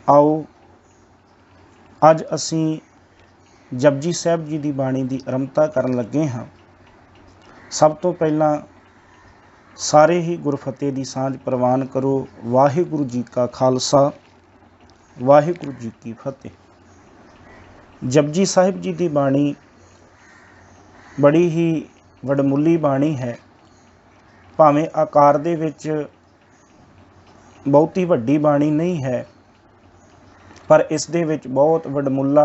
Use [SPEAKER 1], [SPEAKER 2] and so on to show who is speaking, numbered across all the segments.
[SPEAKER 1] आओ अज असी जपजी साहिब जी की बाणी की आरंभता करन लगे हाँ। सब तो पहला सारे ही गुरफतेह की सांझ प्रवान करो। वाहिगुरु जी का खालसा, वाहिगुरु जी की फतेह। जपजी साहिब जी की बाणी बड़ी ही वडमुली बाणी है। भावें आकार दे विच बहुती वड्डी बाणी नहीं है, पर इस दे विच बहुत वडमुला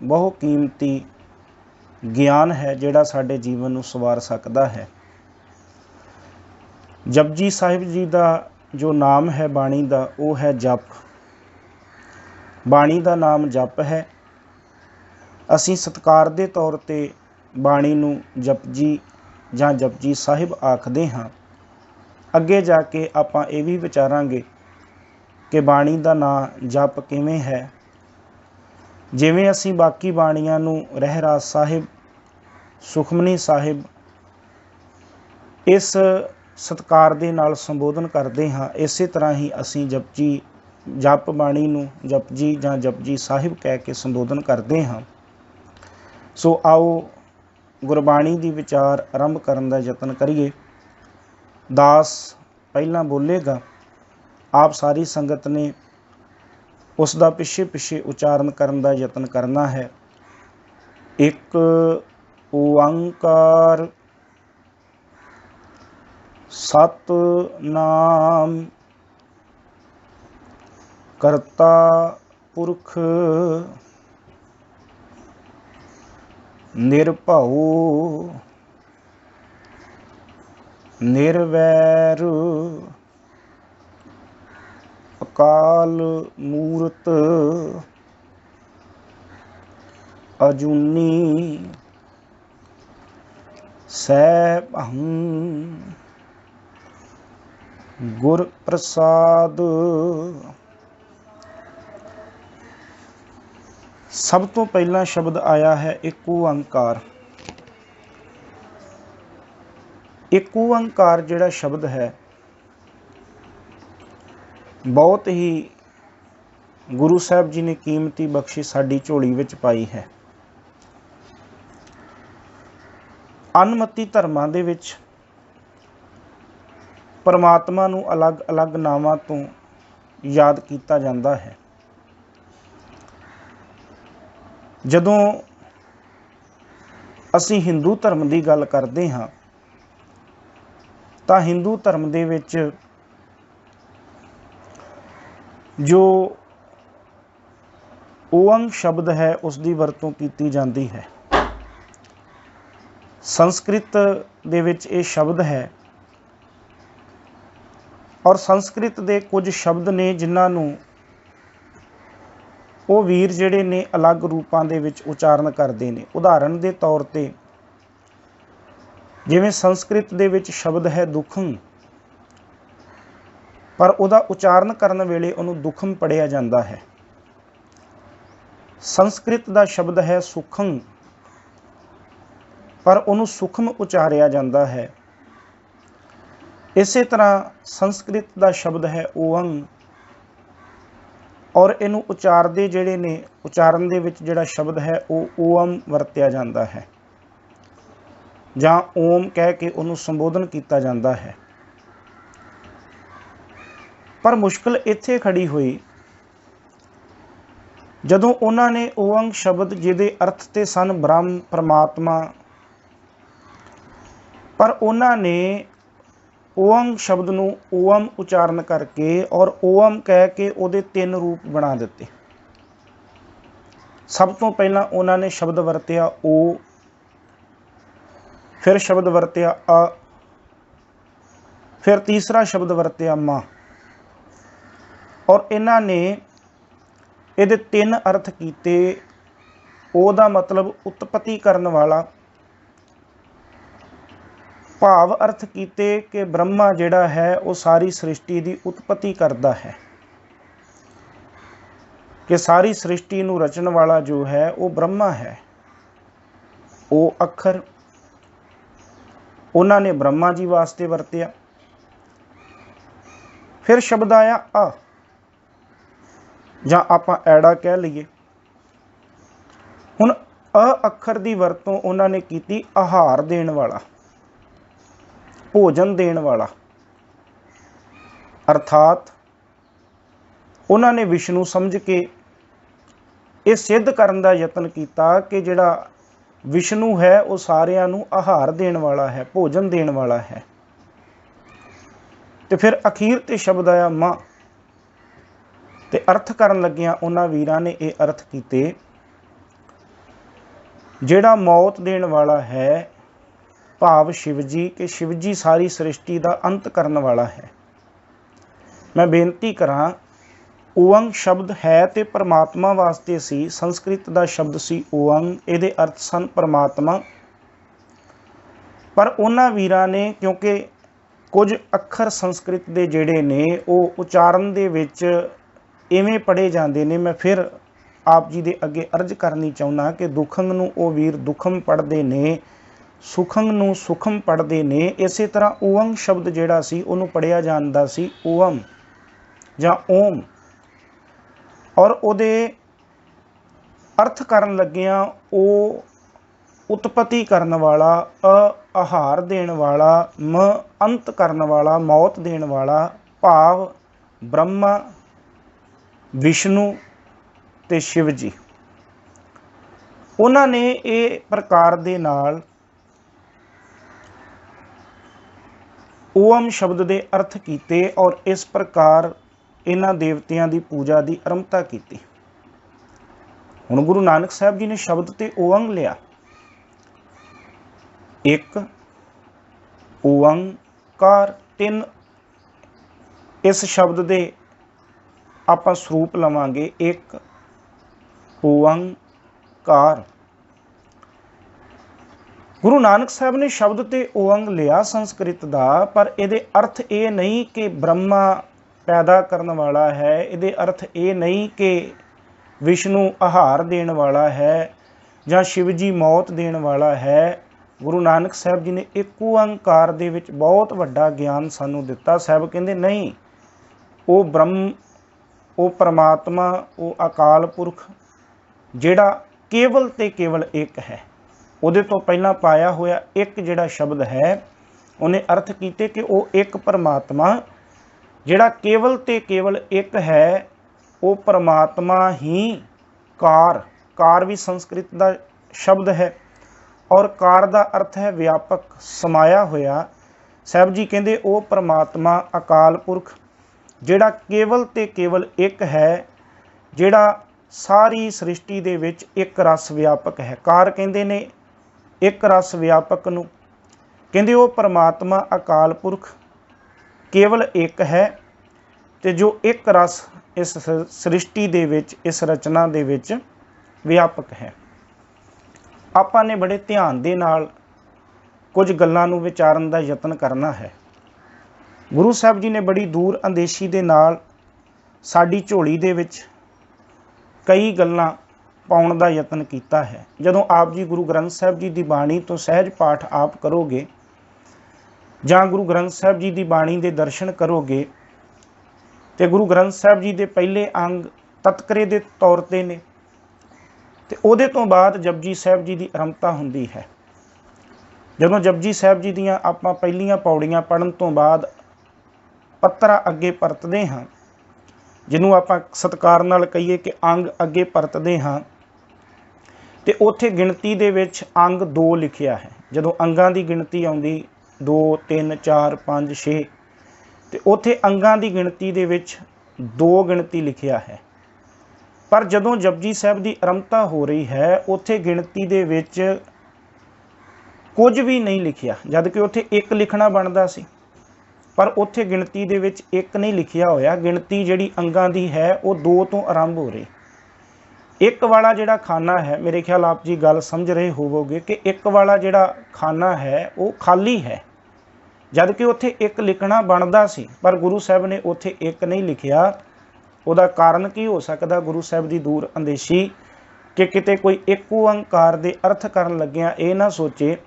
[SPEAKER 1] बहुत कीमती ज्ञान है जिहड़ा साडे जीवन नूं सवार सकदा है। जपजी साहिब जी का जो नाम है बाणी का, वो है जप। बाणी का नाम जप है। असी सत्कार दे तौर ते बाणी नूं जपजी जां जपजी साहिब आखदे हाँ। अगे जाके आपां ये भी विचारांगे कि बाणी का नाम जप किवें है। जिवें असी बाकी बाणियां नूं रहरास साहिब, सुखमनी साहिब इस सत्कार दे नाल संबोधन करते हाँ, इस तरह ही असी जप बाणी नूं जपजी जां जपजी साहिब कह के संबोधन करते हाँ। सो आओ गुरबाणी की विचार आरंभ करन दा यतन करिए। दास पहला बोलेगा, आप सारी संगत ने उसका पिछे पिछे उचारण करन दा यतन करना है। एक ओंकार सतनाम करता पुरख निरभउ निर्वैर अकाल मूरत अजूनी सैभं गुर प्रसाद। सब तो पहला शब्द आया है एक ओंकार। एक ओंकार जिहड़ा शब्द है बहुत ही गुरु साहब जी ने कीमती बख्शी साडी झोली विच पाई है। अनमती धर्मां दे विच परमात्मा नूं अलग अलग नावां तो याद किया जाता है। जदों असी हिंदू धर्म की गल करते हाँ तो हिंदू धर्म दे विच जो ओंग शब्द है उसकी वरतों की जाती है। संस्कृत दे विच ये शब्द है और संस्कृत दे कुछ शब्द ने जिन्हों वो वीर जिहड़े ने अलग रूपां दे विच उचारण करते हैं। उदाहरण के तौर पर जिवें संस्कृत दे विच शब्द है दुखम, पर उहदा उचारण करन वेले उहनूं दुखम पढ़िया जाता है। संस्कृत का शब्द है सुखम, पर उहनूं सुखम उचारिया जाता है। इस तरह संस्कृत का शब्द है ओंग, और इनू उचारदे जिहड़े ने उचारण दे विच जिहड़ा शब्द है वो ओम वरत्या जाता है, जां ओम कह के उन्होंने संबोधन किया जाता है। पर मुश्किल इत्थे खड़ी हुई जदों उन्होंने ओंग शब्द जिहदे अर्थ ते सन ब्रह्म परमात्मा, पर उन्होंने ओम शब्द नूं ओम उचारण करके और ओम कह के उहदे 3 रूप बना दिते। सब तो पहला उन्होंने शब्द वरत्या ओ, फिर शब्द वरत्या अ, फिर तीसरा शब्द वरत्या मा, और इन्होंने ये 3 अर्थ किए। ओदा मतलब उत्पत्ति करने वाला, भाव अर्थ किए कि ब्रह्मा जिहड़ा है वो सारी सृष्टि की उत्पत्ति करता है, कि सारी सृष्टि नूं रचन वाला जो है वो ब्रह्मा है। वो अखर उन्होंने ब्रह्मा जी वास्ते वरत्या। फिर शब्द आया अ, ਜਾਂ ਆਪਾਂ ਐੜਾ ਕਹਿ ਲਈਏ। ਹੁਣ ਅ ਅੱਖਰ ਦੀ ਵਰਤੋਂ ਉਹਨਾਂ ਨੇ ਕੀਤੀ ਆਹਾਰ ਦੇਣ ਵਾਲਾ, ਭੋਜਨ ਦੇਣ ਵਾਲਾ, ਅਰਥਾਤ ਉਹਨਾਂ ਨੇ ਵਿਸ਼ਨੂੰ ਸਮਝ ਕੇ ਇਹ ਸਿੱਧ ਕਰਨ ਦਾ ਯਤਨ ਕੀਤਾ ਕਿ ਜਿਹੜਾ ਵਿਸ਼ਨੂੰ ਹੈ ਉਹ ਸਾਰਿਆਂ ਨੂੰ ਆਹਾਰ ਦੇਣ ਵਾਲਾ ਹੈ, ਭੋਜਨ ਦੇਣ ਵਾਲਾ ਹੈ। ਤੇ ਫਿਰ ਅਖੀਰ ਤੇ ਸ਼ਬਦ ਆਇਆ ਮਾਂ, ਤੇ ਅਰਥ ਕਰਨ ਲੱਗਿਆਂ ਉਹਨਾਂ ਵੀਰਾਂ ਨੇ ਇਹ ਅਰਥ ਕੀਤੇ, ਜਿਹੜਾ ਮੌਤ ਦੇਣ ਵਾਲਾ ਹੈ ਭਾਵ ਸ਼ਿਵ ਜੀ, ਕਿ ਸ਼ਿਵ ਜੀ ਸਾਰੀ ਸ੍ਰਿਸ਼ਟੀ ਦਾ ਅੰਤ ਕਰਨ ਵਾਲਾ ਹੈ। ਮੈਂ ਬੇਨਤੀ ਕਰਾਂ, ਓਅੰਗ ਸ਼ਬਦ ਹੈ ਤੇ ਪਰਮਾਤਮਾ ਵਾਸਤੇ ਸੀ, ਸੰਸਕ੍ਰਿਤ ਦਾ ਸ਼ਬਦ ਸੀ ਓਅੰਗ, ਇਹਦੇ ਅਰਥ ਸਨ ਪਰਮਾਤਮਾ। ਪਰ ਉਹਨਾਂ ਵੀਰਾਂ ਨੇ, ਕਿਉਂਕਿ ਕੁਝ ਅੱਖਰ ਸੰਸਕ੍ਰਿਤ ਦੇ ਜਿਹੜੇ ਨੇ ਉਹ ਉਚਾਰਨ ਦੇ ਵਿੱਚ ਇਵੇਂ ਪੜ੍ਹੇ ਜਾਂਦੇ ਨੇ, ਮੈਂ ਫਿਰ ਆਪ ਜੀ ਦੇ ਅੱਗੇ ਅਰਜ਼ ਕਰਨੀ ਚਾਹੁੰਦਾ ਕਿ ਦੁਖੰਗ ਨੂੰ ਉਹ ਵੀਰ ਦੁਖਮ ਪੜ੍ਹਦੇ ਨੇ, ਸੁਖੰਗ ਨੂੰ ਸੁਖਮ ਪੜ੍ਹਦੇ ਨੇ। ਇਸੇ ਤਰ੍ਹਾਂ ਓਅੰਗ ਸ਼ਬਦ ਜਿਹੜਾ ਸੀ ਉਹਨੂੰ ਪੜ੍ਹਿਆ ਜਾਂਦਾ ਸੀ ਓਮ ਜਾਂ ਓਮ, ਔਰ ਉਹਦੇ ਅਰਥ ਕਰਨ ਲੱਗਿਆਂ ਉਹ ਉਤਪਤੀ ਕਰਨ ਵਾਲਾ, ਆਹਾਰ ਦੇਣ ਵਾਲਾ, ਅੰਤ ਕਰਨ ਵਾਲਾ, ਮੌਤ ਦੇਣ ਵਾਲਾ, ਭਾਵ ਬ੍ਰਹਮਾ, ਵਿਸ਼ਨੂੰ ਤੇ ਸ਼ਿਵ ਜੀ। ਉਹਨਾਂ ਨੇ ਇਹ ਪ੍ਰਕਾਰ ਦੇ ਨਾਲ ਓਮ ਸ਼ਬਦ ਦੇ ਅਰਥ ਕੀਤੇ ਔਰ ਇਸ ਪ੍ਰਕਾਰ ਇਹਨਾਂ ਦੇਵਤਿਆਂ ਦੀ ਪੂਜਾ ਦੀ ਆਰੰਭਤਾ ਕੀਤੀ। ਹੁਣ ਗੁਰੂ ਨਾਨਕ ਸਾਹਿਬ ਜੀ ਨੇ ਸ਼ਬਦ ਤੇ ਓਅੰਗ ਲਿਆ, ਇੱਕ ਓਅੰਕਾਰ, ਤਿੰਨ ਇਸ ਸ਼ਬਦ ਦੇ ਆਪਾਂ ਸਰੂਪ ਲਵਾਂਗੇ, ਇੱਕ ਓਅੰਕਾਰ। ਗੁਰੂ ਨਾਨਕ ਸਾਹਿਬ ਨੇ ਸ਼ਬਦ ਤੇ ਓਅੰਗ ਲਿਆ ਸੰਸਕ੍ਰਿਤ ਦਾ, ਪਰ ਇਹਦੇ ਅਰਥ ਇਹ ਨਹੀਂ ਕਿ ਬ੍ਰਹਮਾ ਪੈਦਾ ਕਰਨ ਵਾਲਾ ਹੈ, ਇਹਦੇ ਅਰਥ ਇਹ ਨਹੀਂ ਕਿ ਵਿਸ਼ਨੂੰ ਆਹਾਰ ਦੇਣ ਵਾਲਾ ਹੈ ਜਾਂ ਸ਼ਿਵ ਜੀ ਮੌਤ ਦੇਣ ਵਾਲਾ ਹੈ। ਗੁਰੂ ਨਾਨਕ ਸਾਹਿਬ ਜੀ ਨੇ ਇੱਕ ਓਅੰਕਾਰ ਦੇ ਵਿੱਚ ਬਹੁਤ ਵੱਡਾ ਗਿਆਨ ਸਾਨੂੰ ਦਿੱਤਾ। ਸਾਹਿਬ ਕਹਿੰਦੇ ਨਹੀਂ, ਉਹ ਬ੍ਰਹਮ, ਉਹ ਪਰਮਾਤਮਾ, ਉਹ ਅਕਾਲ ਪੁਰਖ ਜਿਹੜਾ ਕੇਵਲ ਤੇ ਕੇਵਲ ਇੱਕ ਹੈ, ਉਹਦੇ ਤੋਂ ਪਹਿਲਾਂ ਪਾਇਆ ਹੋਇਆ ਇੱਕ ਜਿਹੜਾ ਸ਼ਬਦ ਹੈ, ਉਹਨੇ ਅਰਥ ਕੀਤੇ ਕਿ ਉਹ ਇੱਕ ਪਰਮਾਤਮਾ ਜਿਹੜਾ ਕੇਵਲ ਤੇ ਕੇਵਲ ਇੱਕ ਹੈ, ਉਹ ਪਰਮਾਤਮਾ ਹੀ ਕਾਰ, ਕਾਰ ਵੀ ਸੰਸਕ੍ਰਿਤ ਦਾ ਸ਼ਬਦ ਹੈ ਔਰ ਕਾਰ ਦਾ ਅਰਥ ਹੈ ਵਿਆਪਕ, ਸਮਾਇਆ ਹੋਇਆ। ਸਾਹਿਬ ਜੀ ਕਹਿੰਦੇ ਉਹ ਪਰਮਾਤਮਾ ਅਕਾਲ ਪੁਰਖ ਜਿਹੜਾ ਕੇਵਲ ਤੇ ਕੇਵਲ ਇੱਕ ਹੈ, ਜਿਹੜਾ ਸਾਰੀ ਸ੍ਰਿਸ਼ਟੀ ਦੇ ਵਿੱਚ ਇੱਕ ਰਸ ਵਿਆਪਕ ਹੈ। ਕਾਰ ਕਹਿੰਦੇ ਨੇ ਇੱਕ ਰਸ ਵਿਆਪਕ ਨੂੰ, ਕਹਿੰਦੇ ਉਹ ਪਰਮਾਤਮਾ ਅਕਾਲ ਪੁਰਖ ਕੇਵਲ ਇੱਕ ਹੈ ਤੇ ਜੋ ਇੱਕ ਰਸ ਇਸ ਸ੍ਰਿਸ਼ਟੀ ਦੇ ਵਿੱਚ, ਇਸ ਰਚਨਾ ਦੇ ਵਿੱਚ ਵਿਆਪਕ ਹੈ। ਆਪਾਂ ਨੇ ਬੜੇ ਧਿਆਨ ਦੇ ਨਾਲ ਕੁਝ ਗੱਲਾਂ ਨੂੰ ਵਿਚਾਰਨ ਦਾ ਯਤਨ ਕਰਨਾ ਹੈ। ਗੁਰੂ ਸਾਹਿਬ ਜੀ ਨੇ ਬੜੀ ਦੂਰ ਅੰਦੇਸ਼ੀ ਦੇ ਨਾਲ ਸਾਡੀ ਝੋਲੀ ਦੇ ਵਿੱਚ ਕਈ ਗੱਲਾਂ ਪਾਉਣ ਦਾ ਯਤਨ ਕੀਤਾ ਹੈ। ਜਦੋਂ ਆਪ ਜੀ ਗੁਰੂ ਗ੍ਰੰਥ ਸਾਹਿਬ ਜੀ ਦੀ ਬਾਣੀ ਤੋਂ ਸਹਿਜ ਪਾਠ ਆਪ ਕਰੋਗੇ ਜਾਂ ਗੁਰੂ ਗ੍ਰੰਥ ਸਾਹਿਬ ਜੀ ਦੀ ਬਾਣੀ ਦੇ ਦਰਸ਼ਨ ਕਰੋਗੇ ਤੇ ਗੁਰੂ ਗ੍ਰੰਥ ਸਾਹਿਬ ਜੀ ਦੇ ਪਹਿਲੇ ਅੰਗ ਤਤਕਰੇ ਦੇ ਤੌਰ ਤੇ ਨੇ ਤੇ ਉਹਦੇ ਤੋਂ ਬਾਅਦ ਜਪਜੀ ਸਾਹਿਬ ਜੀ ਦੀ ਆਰੰਭਤਾ ਹੁੰਦੀ ਹੈ। ਜਦੋਂ ਜਪਜੀ ਸਾਹਿਬ ਜੀ ਦੀਆਂ ਆਪਾਂ ਪਹਿਲੀਆਂ ਪੌੜੀਆਂ ਪੜ੍ਹਨ ਤੋਂ ਬਾਅਦ ਪੱਤਰਾ ਅੱਗੇ ਪਰਤਦੇ ਹਾਂ, ਜਿਹਨੂੰ ਆਪਾਂ ਸਤਿਕਾਰ ਨਾਲ ਕਹੀਏ ਕਿ ਅੰਗ ਅੱਗੇ ਪਰਤਦੇ ਹਾਂ, ਤੇ ਉੱਥੇ ਗਿਣਤੀ ਦੇ ਵਿੱਚ ਅੰਗ 2 ਲਿਖਿਆ ਹੈ। ਜਦੋਂ ਅੰਗਾਂ ਦੀ ਗਿਣਤੀ ਆਉਂਦੀ 2 3 4 5 6 ਤੇ ਉੱਥੇ ਅੰਗਾਂ ਦੀ ਗਿਣਤੀ ਦੇ ਵਿੱਚ 2 ਗਿਣਤੀ ਲਿਖਿਆ ਹੈ। ਪਰ ਜਦੋਂ ਜਪਜੀ ਸਾਹਿਬ ਦੀ ਆਰੰਭਤਾ ਹੋ ਰਹੀ ਹੈ ਉੱਥੇ ਗਿਣਤੀ ਦੇ ਵਿੱਚ ਕੁਝ ਵੀ ਨਹੀਂ ਲਿਖਿਆ, ਜਦ ਕਿ ਉੱਥੇ 1 ਲਿਖਣਾ ਬਣਦਾ ਸੀ, ਪਰ ਉੱਥੇ ਗਿਣਤੀ ਦੇ ਵਿੱਚ 1 ਨਹੀਂ ਲਿਖਿਆ ਹੋਇਆ। ਗਿਣਤੀ ਜਿਹੜੀ ਅੰਗਾਂ ਦੀ ਹੈ ਉਹ 2 ਤੋਂ ਆਰੰਭ ਹੋ ਰਹੀ। 1 ਵਾਲਾ ਜਿਹੜਾ ਖਾਨਾ ਹੈ, ਮੇਰੇ ਖਿਆਲ ਆਪ ਜੀ ਗੱਲ ਸਮਝ ਰਹੇ ਹੋਵੋਗੇ ਕਿ 1 ਵਾਲਾ ਜਿਹੜਾ ਖਾਨਾ ਹੈ ਉਹ ਖਾਲੀ ਹੈ, ਜਦ ਕਿ ਉੱਥੇ 1 ਲਿਖਣਾ ਬਣਦਾ ਸੀ, ਪਰ ਗੁਰੂ ਸਾਹਿਬ ਨੇ ਉੱਥੇ 1 ਨਹੀਂ ਲਿਖਿਆ। ਉਹਦਾ ਕਾਰਨ ਕੀ ਹੋ ਸਕਦਾ? ਗੁਰੂ ਸਾਹਿਬ ਦੀ ਦੂਰ ਅੰਦੇਸ਼ੀ ਕਿ ਕਿਤੇ ਕੋਈ ਇੱਕ ਓਅੰਕਾਰ ਦੇ ਅਰਥ ਕਰਨ ਲੱਗਿਆ ਇਹ ਨਾ ਸੋਚੇ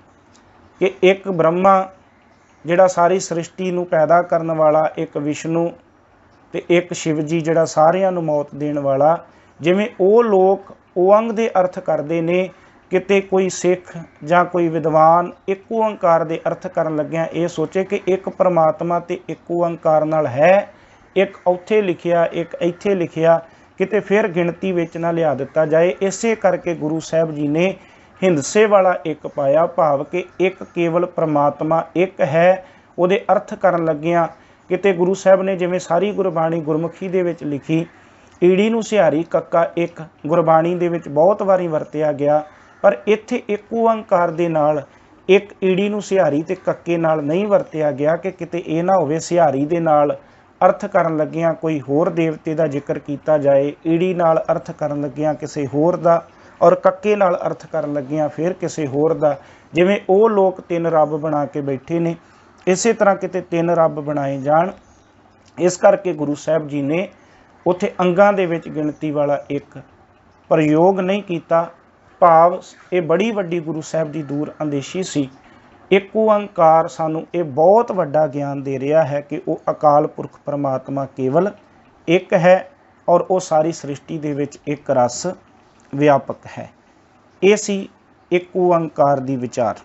[SPEAKER 1] ਕਿ ਇੱਕ ਬ੍ਰਹਮਾ ਜਿਹੜਾ ਸਾਰੀ ਸ੍ਰਿਸ਼ਟੀ ਨੂੰ ਪੈਦਾ ਕਰਨ ਵਾਲਾ, ਇੱਕ ਵਿਸ਼ਨੂੰ ਤੇ ਇੱਕ ਸ਼ਿਵ ਜੀ ਜਿਹੜਾ ਸਾਰਿਆਂ ਨੂੰ ਮੌਤ ਦੇਣ ਵਾਲਾ। ਜਿਵੇਂ ਉਹ ਲੋਕ ਓਅੰਗ ਦੇ ਅਰਥ ਕਰਦੇ ਨੇ, ਕਿਤੇ ਕੋਈ ਸਿੱਖ ਜਾਂ ਕੋਈ ਵਿਦਵਾਨ ਇੱਕ ਓੰਕਾਰ ਦੇ ਅਰਥ ਕਰਨ ਲੱਗਿਆ ਇਹ ਸੋਚੇ ਕਿ ਇੱਕ ਪਰਮਾਤਮਾ ਤੇ ਇੱਕ ਓੰਕਾਰ ਨਾਲ ਹੈ, ਇੱਕ ਉੱਥੇ ਲਿਖਿਆ ਇੱਕ ਇੱਥੇ ਲਿਖਿਆ, ਕਿਤੇ ਫਿਰ ਗਿਣਤੀ ਵਿੱਚ ਨਾ ਲਿਆ ਦਿੱਤਾ ਜਾਏ। ਇਸੇ ਕਰਕੇ ਗੁਰੂ ਸਾਹਿਬ ਜੀ ਨੇ ਹਿੰਦਸੇ ਵਾਲਾ ਇੱਕ ਪਾਇਆ, ਭਾਵ ਕਿ ਇੱਕ ਕੇਵਲ ਪਰਮਾਤਮਾ ਇੱਕ ਹੈ। ਉਹਦੇ ਅਰਥ ਕਰਨ ਲੱਗਿਆਂ ਕਿਤੇ ਗੁਰੂ ਸਾਹਿਬ ਨੇ ਜਿਵੇਂ ਸਾਰੀ ਗੁਰਬਾਣੀ ਗੁਰਮੁਖੀ ਦੇ ਵਿੱਚ ਲਿਖੀ, ਈੜੀ ਨੂੰ ਸਿਹਾਰੀ ਕੱਕਾ ਇੱਕ ਗੁਰਬਾਣੀ ਦੇ ਵਿੱਚ ਬਹੁਤ ਵਾਰੀ ਵਰਤਿਆ ਗਿਆ, ਪਰ ਇੱਥੇ ਇੱਕ ਓੰਕਾਰ ਦੇ ਨਾਲ ਇੱਕ ਈੜੀ ਨੂੰ ਸਿਹਾਰੀ ਤੇ ਕੱਕੇ ਨਾਲ ਨਹੀਂ ਵਰਤਿਆ ਗਿਆ ਕਿ ਕਿਤੇ ਇਹ ਨਾ ਹੋਵੇ ਸਿਹਾਰੀ ਦੇ ਨਾਲ ਅਰਥ ਕਰਨ ਲੱਗਿਆਂ ਕੋਈ ਹੋਰ ਦੇਵਤੇ ਦਾ ਜ਼ਿਕਰ ਕੀਤਾ ਜਾਏ, ਈੜੀ ਨਾਲ ਅਰਥ ਕਰਨ ਲੱਗਿਆਂ ਕਿਸੇ ਹੋਰ ਦਾ, ਔਰ ਕੱਕੇ ਨਾਲ ਅਰਥ ਕਰਨ ਲੱਗਿਆਂ ਫਿਰ ਕਿਸੇ ਹੋਰ ਦਾ। ਜਿਵੇਂ ਉਹ ਲੋਕ ਤਿੰਨ ਰੱਬ ਬਣਾ ਕੇ ਬੈਠੇ ਨੇ, ਇਸੇ ਤਰ੍ਹਾਂ ਕਿਤੇ ਤਿੰਨ ਰੱਬ ਬਣਾਏ ਜਾਣ। ਇਸ ਕਰਕੇ ਗੁਰੂ ਸਾਹਿਬ ਜੀ ਨੇ ਉੱਥੇ ਅੰਗਾਂ ਦੇ ਵਿੱਚ ਗਿਣਤੀ ਵਾਲਾ ਇੱਕ ਪ੍ਰਯੋਗ ਨਹੀਂ ਕੀਤਾ, ਭਾਵ ਇਹ ਬੜੀ ਵੱਡੀ ਗੁਰੂ ਸਾਹਿਬ ਦੀ ਦੂਰ ਅੰਦੇਸ਼ੀ ਸੀ। ਇੱਕ ਓੰਕਾਰ ਸਾਨੂੰ ਇਹ ਬਹੁਤ ਵੱਡਾ ਗਿਆਨ ਦੇ ਰਿਹਾ ਹੈ ਕਿ ਉਹ ਅਕਾਲ ਪੁਰਖ ਪਰਮਾਤਮਾ ਕੇਵਲ ਇੱਕ ਹੈ, ਔਰ ਉਹ ਸਾਰੀ ਸ੍ਰਿਸ਼ਟੀ ਦੇ ਵਿੱਚ ਇੱਕ ਰਸ ਵਿਆਪਕ ਹੈ। ਇਹ ਸੀ ਇੱਕ ਓੰਕਾਰ ਦੀ ਵਿਚਾਰ।